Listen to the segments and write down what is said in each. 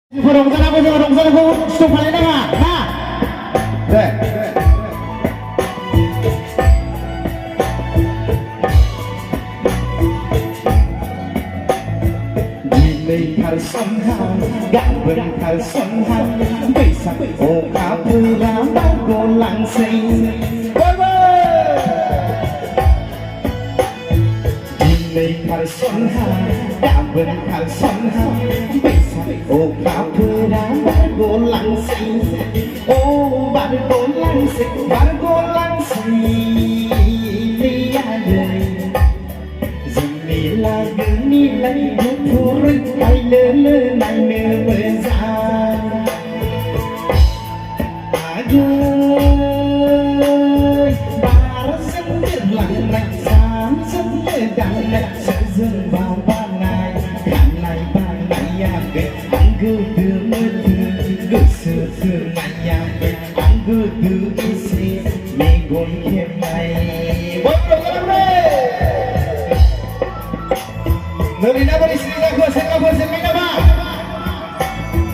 Rongsan aku stop paling nama. Nah. Deh. Đi khal sân hàng, gạn vườn khal sân hàng, bây sắc ô khá vui lá bao cô lặng xinh. Đi khal sân hàng, gạn vườn khal sân hàng, bây sắc ô khá vui lá bao cô lặng xinh. Ô bạn cô lặng xinh, bạn cô lặng xinh đi à đời. Là gương ni lấy một phố rơi bay lơ lơ này nơ mơ ra ơi bà dân biển lặng lặng sáng dân lệ đằng lệ sẽ dừng vào ban này à kệ anh cứ đưa mơ thương cứ sửa thương này à kệ anh cứ đưa ý xì mê gôn khiêm này Nerina berisirina gua senga ba.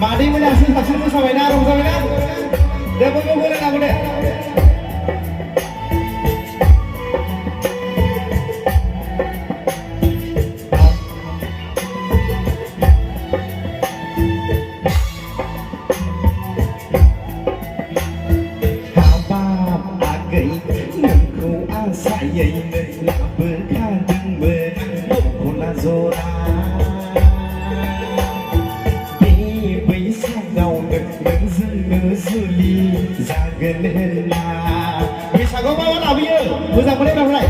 Madi menyaksikan hasilnya sampai narung sampai narung. Dia boleh aku deh. Habab agai nengku asai ini nak berkandung benang kuna zora. Gần hơn là vì sao có bao nào bây giờ bây giờ có đến đâu này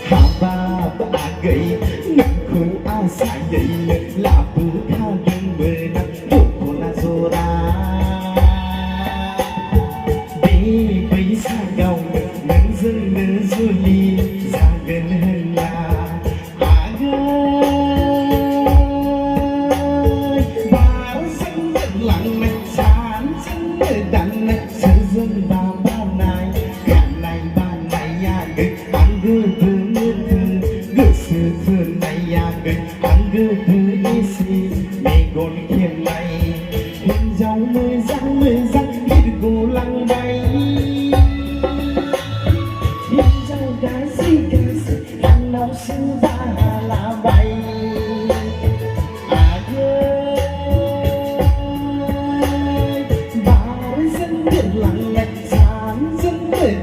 hà ba bà gầy nặng khung ai sai dậy là bữa tha đừng bờ nặng buộc của là zora đi bây xa đầu nâng dưng nơ du ly ra gần hơn là à ơi bà dân lặng này sán dân đặng này sẽ dừng vào ban này à người anh cứ từ mưa thương cứ sự thương này à người anh cứ từ ý xì mê gôn khiêm này hôn dấu mười răng biết cô lăng bay hôn dấu cái gì anh nào sinh ra là bay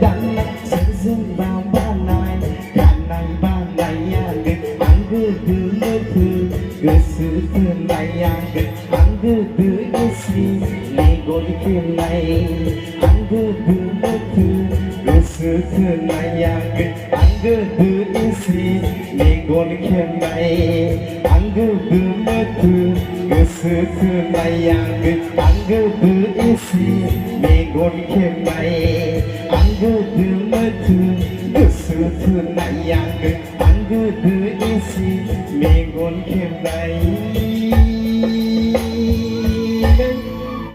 đặng này sẽ dừng vào ban này à người anh cứ từ mơ thương cứ sự thương này à người anh cứ từ ý xì mê gôn khiêm này anh cứ từ mơ thương cứ sự thương này à người anh cứ từ ý xì mê gôn khiêm này anh cứ từ mơ thương cứ sự thương này à người anh cứ từ ý xì mê gôn khiêm này anh cứ từ mơ thương cứ sự thương này à người anh cứ từ ý xì mê gôn khiêm này